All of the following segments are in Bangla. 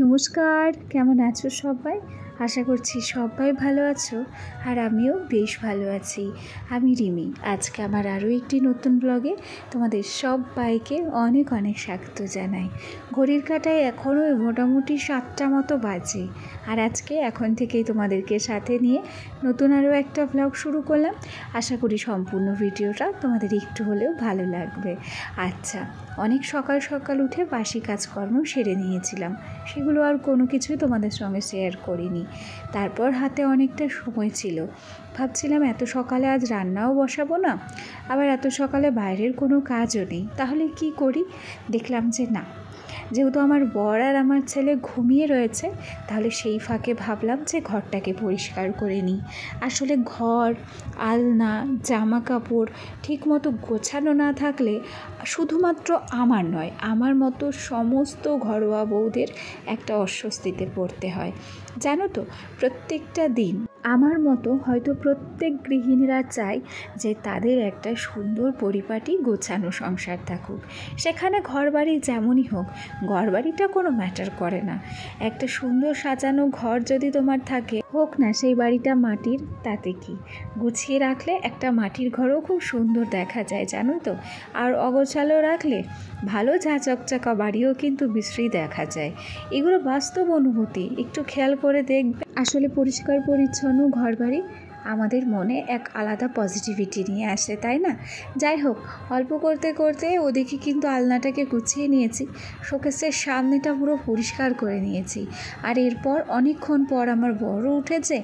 নমস্কার, কেমন আছো সবাই? আশা করছি সবাই ভালো আছো আর আমিও বেশ ভালো আছি। আমি রিমি। আজকে আমার আরও একটি নতুন ব্লগে তোমাদের সবাইকে অনেক অনেক স্বাগত জানাই। ঘড়ির কাঁটায় এখনও মোটামুটি 7টা মতো বাজে, আর আজকে এখন থেকেই তোমাদেরকে সাথে নিয়ে নতুন আরও একটা ব্লগ শুরু করলাম। আশা করি সম্পূর্ণ ভিডিওটা তোমাদের একটু হলেও ভালো লাগবে। আচ্ছা, অনেক সকাল সকাল উঠে বাসি কাজকর্ম সেরে নিয়েছিলাম, সেগুলো আর কোনো কিছুই তোমাদের সঙ্গে শেয়ার করিনি। তারপর হাতে অনেকটা সময় ছিল, ভাবছিলাম এত সকালে আজ রান্নাও বসাবো না, আবার এত সকালে বাইরের কোনো কাজও নেই, তাহলে কি করি? দেখলাম যে না, যেহেতু আমার বর আর আমার ছেলে ঘুমিয়ে রয়েছে, তাহলে সেই ফাঁকে ভাবলাম যে ঘরটাকে পরিষ্কার করে নিই। আসলে ঘর, আলনা, জামা কাপড় ঠিকমতো গোছানো না থাকলে শুধুমাত্র আমার নয়, আমার মতো সমস্ত ঘরোয়া বউদের একটা অস্বস্তিতে পড়তে হয়। জানো তো, প্রত্যেকটা দিন আমার মতো হয়তো প্রত্যেক গৃহিণীরা চায় যে তাদের একটা সুন্দর পরিপাটি গোছানো সংসার থাকুক। সেখানে ঘরবাড়ি যেমনই হোক, ঘরবাড়িটা কোনো ম্যাটার করে না। একটা সুন্দর সাজানো ঘর যদি তোমার থাকে, হোক না সেই বাড়িটা মাটির, তাতে কি? গুছিয়ে রাখলে একটা মাটির ঘরও খুব সুন্দর দেখা যায়, জানো তো। আর অগোছালো রাখলে ভালো ঝাঁচকচাকা বাড়িও কিন্তু বিশ্রী দেখা যায়। এগুলো বাস্তব অনুভূতি, একটু খেয়াল করে দেখবে। আসলে পরিষ্কার পরিচ্ছন্ন ঘরবাড়ি আমাদের মনে এক আলাদা পজিটিভিটি নিয়ে আসে, তাই না? যাই হোক, অল্প করতে করতে ওদিকে কিন্তু আলনাটাকে গুছিয়ে নিয়েছি, শোকেসের সামনেটা পুরো পরিষ্কার করে নিয়েছি। আর এরপর অনেকক্ষণ পর আমার বড় উঠেছে,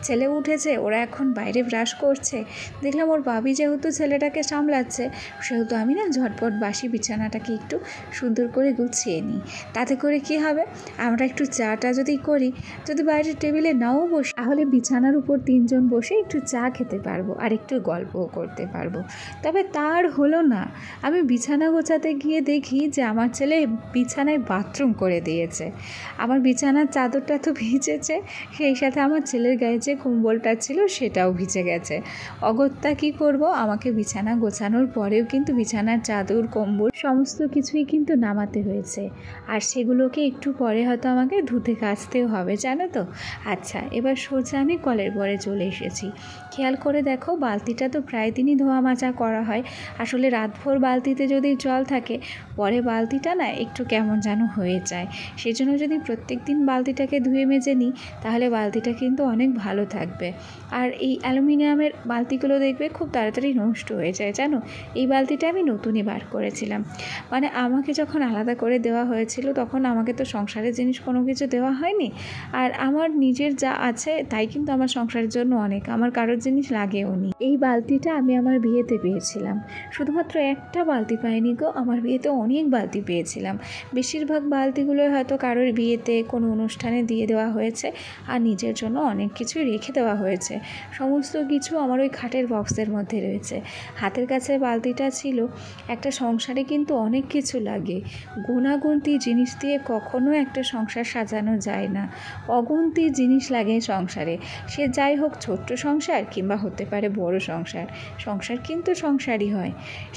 ছেলে উঠেছে, ওরা এখন বাইরে ব্রাশ করছে। দেখলাম ওর বাবি যেহেতু ছেলেটাকে সামলাচ্ছে, সেহেতু আমি না ঝটপট বাসি বিছানাটাকে একটু সুন্দর করে গুছিয়ে নিই। তাতে করে কি হবে, আমরা একটু চাটা যদি করি, যদি বাইরের টেবিলে নাও বসি, তাহলে বিছানার উপর 3 জন বসে একটু চা খেতে পারবো আর একটু গল্পও করতে পারবো। তবে তার হলো না, আমি বিছানা গোছাতে গিয়ে দেখি যে আমার ছেলে বিছানায় বাথরুম করে দিয়েছে। আমার বিছানার চাদরটা তো ভিজেছে, সেই সাথে আমার ছেলের গায়ে যে কম্বলটা ছিল সেটাও ভিজে গেছে। অগত্যা কি করব, আমাকে বিছানা গোছানোর পরেও কিন্তু বিছানার চাদর, কম্বল সমস্ত কিছুই কিন্তু নামাতে হয়েছে, আর সেগুলোকে একটু পরে হয়তো আমাকে ধুতে কাচতেও হবে, জানো তো। আচ্ছা, এবার সোজা আমি কলের পরে চলে এসেছি। খেয়াল করে দেখো, বালতিটা তো প্রায় দিনই ধোয়া মাজা করা হয়। আসলে রাতভর বালতিতে যদি জল থাকে, পরে বালতিটা না একটু কেমন যেন হয়ে যায়। সেজন্য যদি প্রত্যেক দিন বালতিটাকে ধুয়ে মেজে নিই, তাহলে বালতিটা কিন্তু অনেক ভালো থাকবে। আর এই অ্যালুমিনিয়ামের বালতিগুলো দেখবে খুব তাড়াতাড়ি নষ্ট হয়ে যায়, জানো। এই বালতিটা আমি নতুনই বার করেছিলাম, মানে আমাকে যখন আলাদা করে দেওয়া হয়েছিল তখন আমাকে তো সংসারের জিনিস কোনো কিছু দেওয়া হয়নি, আর আমার নিজের যা আছে তাই কিন্তু আমার সংসারের জন্য অনেক, আমার কারোর জিনিস লাগেও নি। এই বালতিটা আমি আমার বিয়েতে পেয়েছিলাম, শুধুমাত্র একটা বালতি পাইনি গো, আমার বিয়েতে অনেক বালতি পেয়েছিলাম। বেশিরভাগ বালতিগুলো হয়তো কারোর বিয়েতে কোনো অনুষ্ঠানে দিয়ে দেওয়া হয়েছে, আর নিজের জন্য অনেক কিছুই রেখে দেওয়া হয়েছে। সমস্ত কিছু আমার ওই খাটের বক্সের মধ্যে রয়েছে। হাতের কাছে বালতিটা ছিল। একটা সংসারে কিন্তু অনেক কিছু লাগে, গুণাগুন্তি জিনিস দিয়ে কখনো একটা সংসার সাজানো যায় না। অগুন্তি জিনিস লাগে সংসারে, সে যাই হোক, ছোট্ট সংসার কিংবা হতে পারে বড় সংসার, সংসার কিন্তু সংসারই হয়।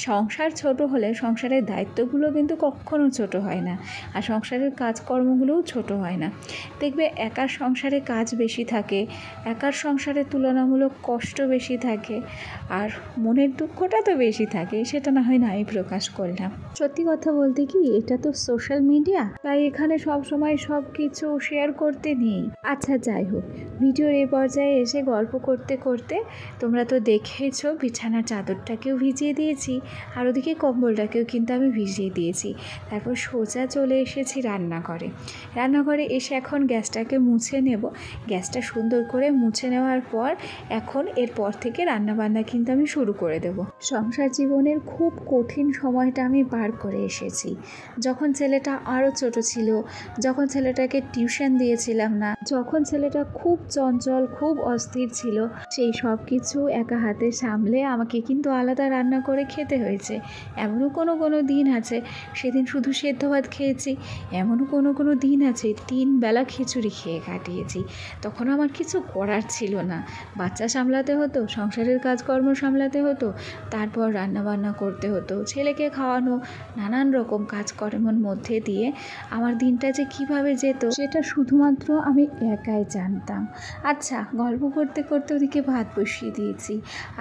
সংসার ছোট হলে সংসারের দায়িত্বগুলো কিন্তু কখনো ছোট হয় না, আর সংসারের কাজকর্মগুলোও ছোট হয় না। দেখবে একার সংসারে কাজ বেশি থাকে, একার সংসারে তুলনামূলক কষ্ট বেশি থাকে, আর মনের দুঃখটা তো বেশি থাকে, সেটা না হয় নাই প্রকাশ করলাম। সত্যি কথা বলতে কি, এটা তো সোশ্যাল মিডিয়া, তাই এখানে সব সময় সব কিছু শেয়ার করতে নেই। আচ্ছা, যাই হোক, ভিডিওর এই পর্যায়ে এসে গল্প করতে করতে তোমরা তো দেখেছো বিছানার চাদরটাকেও ভিজিয়ে দিয়েছি, আর ওদিকে কম্বলটাকেও কিন্তু আমি ভিজিয়ে দিয়েছি। তারপর সোজা চলে এসেছি রান্নাঘরে এসে এখন গ্যাসটাকে মুছে নেব। গ্যাসটা সুন্দর করে মুছে নেওয়ার পর এখন এরপর থেকে রান্নাবান্না কিন্তু আমি শুরু করে দেব। সংসার জীবনের খুব কঠিন সময়টা আমি পার করে এসেছি। যখন ছেলেটা আরও ছোট ছিল, যখন ছেলেটাকে টিউশন দিয়েছিলাম না, যখন ছেলেটা খুব চঞ্চল, খুব অস্থির ছিল, সেই সব কিছু একা হাতে সামলে আমাকে কিন্তু আলাদা রান্না করে খেতে হয়েছে। এমনও কোনো দিন আছে সেদিন শুধু সেদ্ধ ভাত খেয়েছি, এমনও কোনো দিন আছে 3 বেলা খিচুড়ি খেয়ে কাটিয়েছি। তখন আমার কিছু করার ছিল না, বাচ্চা সামলাতে হতো, সংসারের কাজকর্ম সামলাতে হতো, তারপর রান্নাবান্না করতে হতো, ছেলেকে খাওয়ানো, নানান রকম কাজকর্মের মধ্যে দিয়ে আমার দিনটা যে কিভাবে যেত সেটা শুধুমাত্র আমি একাই জানতাম। আচ্ছা, গল্প করতে করতে ওদিকে ভাত বসিয়ে দিয়েছি,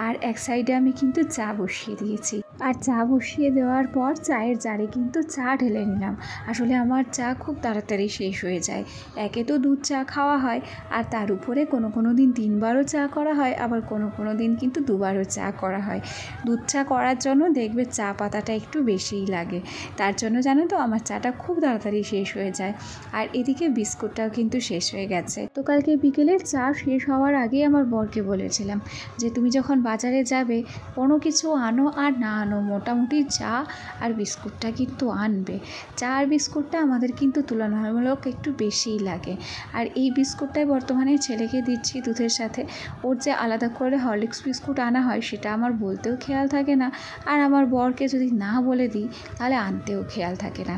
আর এক সাইডে আমি কিন্তু চা বসিয়ে দিয়েছি। আর চা বসিয়ে দেওয়ার পর চায়ের জারে কিন্তু চা ঢেলে নিলাম। আসলে আমার চা খুব তাড়াতাড়ি শেষ হয়ে যায়। একে তো দুধ চা খাওয়া হয়, আর তার উপরে কোনো দিন 3 বারও চা করা হয়, আবার কোনো দিন কিন্তু 2 বারও চা করা হয়। দুধ চা করার জন্য দেখবে চা পাতাটা একটু বেশিই লাগে, তার জন্য জানো তো আমার চাটা খুব তাড়াতাড়ি শেষ হয়ে যায়। আর এদিকে বিস্কুটটাও কিন্তু শেষ হয়ে গেছে। তো কালকে বিকেলে চা শেষ হওয়ার আগেই আমার বরকে বলেছিলাম যে তুমি যখন বাজারে যাবে কোনো কিছু আনো আর না আনো, মোটামুটি চা আর বিস্কুটটা কিন্তু আনবে। চা আর বিস্কুটটা আমাদের কিন্তু তুলনামূলক একটু বেশিই লাগে। আর এই বিস্কুটটাই বর্তমানে ছেলেকে দিচ্ছি দুধের সাথে। ওর যে আলাদা করে হরলিক্স বিস্কুট আনা হয় সেটা আমার বলতেও খেয়াল থাকে না, আর আমার বরকে যদি না বলে দিই তাহলে আনতেও খেয়াল থাকে না।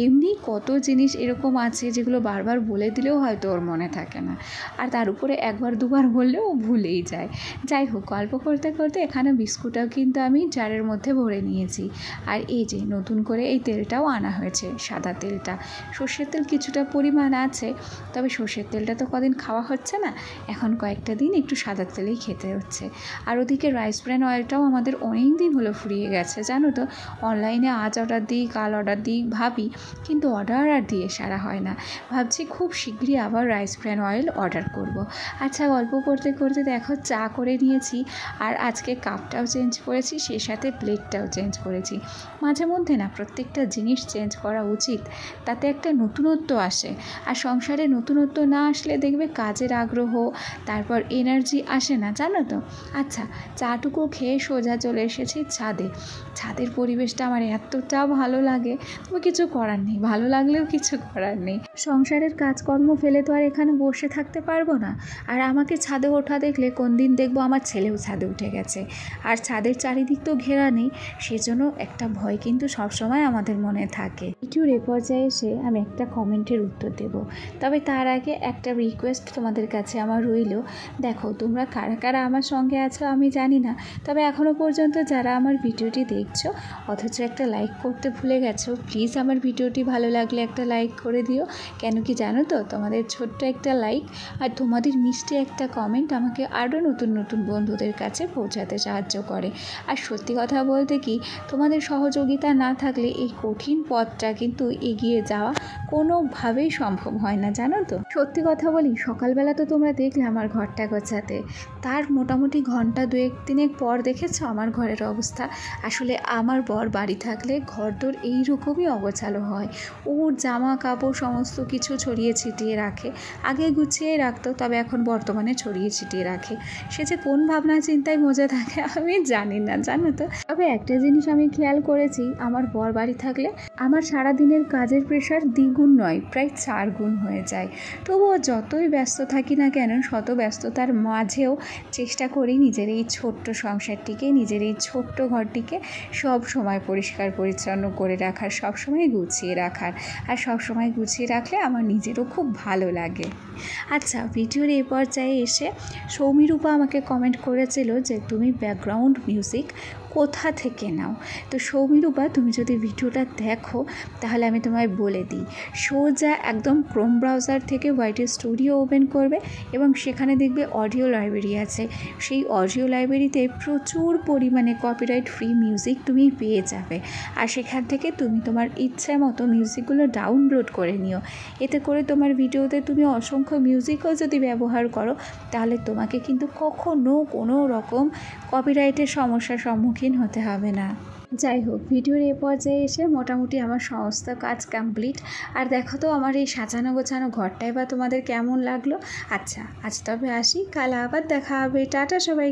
এমনি কত জিনিস এরকম আছে যেগুলো বারবার বলে দিলেও হয়তো ওর মনে থাকে না, আর তার উপরে 1 2 বার বললেও ভুলেই যায়। যাই হোক, গল্প করতে করতে এখানে বিস্কুটটাও কিন্তু আমি জারের মধ্যে ভরে নিয়েছি। আর এই যে নতুন করে এই তেলটাও আনা হয়েছে, সাদা তেলটা। সর্ষের তেল কিছুটা পরিমাণ আছে, তবে সর্ষের তেলটা তো কদিন খাওয়া হচ্ছে না, এখন কয়েকটা দিন একটু সাদা তেলেই খেতে হচ্ছে। আর ওদিকে রাইস ব্র্যান অয়েলটাও আমাদের অনেক দিন হলো ফুরিয়ে গেছে, জানো তো। অনলাইনে আজ অর্ডার দিই, কাল অর্ডার দিই ভাবি, কিন্তু অর্ডার আর দিয়ে সারা হয় না। ভাবছি খুব শীঘ্রই আবার রাইস ব্র্যান অয়েল অর্ডার করব। আচ্ছা, গল্প করতে করতে দেখো চা করে নিয়েছি, আর আজকে কাপটাও চেঞ্জ করেছি, সেই সাথে প্লেটটাও চেঞ্জ করেছি। মাঝে মধ্যে না প্রত্যেকটা জিনিস চেঞ্জ করা উচিত, তাতে একটা নতুনত্ব আসে। আর সংসারে নতুনত্ব না আসলে দেখবে কাজের আগ্রহ, তারপর এনার্জি আসে না, জানো তো। আচ্ছা, চাটুকু খেয়ে সোজা চলে এসেছি ছাদে। ছাদের পরিবেশটা আমার এতটা ভালো লাগে, তবে কিছু করার নেই, ভালো লাগলেও কিছু করার নেই। সংসারের কাজকর্ম ফেলে তো আর এখানে বসে থাকতে পারবো না। আর আমাকে ছাদে ওঠা দেখলে কোন দিন দেখবো আমার ছেলেও ছাদে উঠে গেছে। আর ছাদের চারিদিক তো ঘেরা নেই, সেজন্য একটা ভয় কিন্তু সবসময় আমাদের মনে থাকে। ভিডিওর এ পর্যায়ে এসে আমি একটা কমেন্টের উত্তর দেব, তবে তার আগে একটা রিকোয়েস্ট তোমাদের কাছে আমার রইল। দেখো, তোমরা কারা কারা আমার সঙ্গে আছো আমি জানি না, তবে এখনও পর্যন্ত যারা আমার ভিডিওটি দেখছো অথচ একটা লাইক করতে ভুলে গেছো, প্লিজ আমার ভিডিওটি ভালো লাগলে একটা লাইক করে দিও। কেন কি জানো তো, তোমাদের ছোট্ট একটা লাইক আর তোমাদের মিষ্টি একটা কমেন্ট আমাকে আরও নতুন বন্ধুদের কাছে পৌঁছাতে সাহায্য করে। আর সত্যি কথা বলতে কি, তোমাদের সহযোগিতা না থাকলে এই কঠিন পথটা কিন্তু এগিয়ে যাওয়া কোনোভাবেই সম্ভব হয় না, জানো তো। সত্যি কথা বলি, সকালবেলা তো তোমরা দেখলে আমার ঘরটা গোছাতে, তার মোটামুটি ঘন্টা 2-3 পর দেখেছো আমার ঘরের অবস্থা। আসলে আমার বর বাড়ি থাকলে ঘরদোর এইরকমই অগোছালো হয়। ওর জামা কাপড় সমস্ত কিছু ছড়িয়ে ছিটিয়ে রাখে, আগে গুছিয়ে রাখতো, তবে এখন বর্তমানে ছড়িয়ে ছিটিয়ে রাখে। সে যে কোন ভাবনা চিন্তায় মজা থাকে আমি জানি না, জানো তো। তবে একটা জিনিস আমি খেয়াল করেছি, আমার বর বাড়ি থাকলে আমার সারাদিনের কাজের প্রেশার দ্বিগুণ নয়, প্রায় 4 গুণ হয়ে যায়। তবুও যতই ব্যস্ত থাকি না কেন, শত ব্যস্ততার মাঝেও চেষ্টা করি নিজের এই ছোট্ট সংসারটিকে, নিজের এই ছোট্ট ঘরটিকে সব সময় পরিষ্কার পরিচ্ছন্ন করে রাখার, সব সময় গুছিয়ে রাখার। আর সব সময় গুছিয়ে রাখলে আমার নিজেরও খুব ভালো লাগে। আচ্ছা, ভিডিওর এই পর্যায়ে এসে সৌমিরূপা আমাকে কমেন্ট করেছিল যে তুমি ব্যাকগ্রাউন্ড মিউজিক কোথা থেকে নাও। তো সৌমিরূপা, তুমি যদি ভিডিওটা দেখো তাহলে আমি তোমায় বলে দিই, সোজা একদম ক্রোম ব্রাউজার থেকে ওয়াইটি স্টুডিও ওপেন করবে এবং সেখানে দেখবে অডিও লাইব্রেরি আছে। সেই অডিও লাইব্রেরিতে প্রচুর পরিমাণে কপিরাইট ফ্রি মিউজিক তুমি পেয়ে যাবে। আর সেখান থেকে তুমি তোমার ইচ্ছা মতো মিউজিকগুলো ডাউনলোড করে নিও। এতে করে তোমার ভিডিওতে তুমি অসংখ্য মিউজিকও যদি ব্যবহার করো তাহলে তোমাকে কিন্তু কখনো কোনো রকম কপিরাইটের সমস্যার সম্মুখীন হতে হবে না। যাই হোক, ভিডিওর এ পর্যায়ে এসে মোটামুটি আমার সমস্ত কাজ কমপ্লিট। আর দেখো তো আমার এই সাজানো গোছানো ঘরটাই বা তোমাদের কেমন লাগলো। আচ্ছা, আজ তবে আসি, কাল আবার দেখা হবে। টাটা সবাই।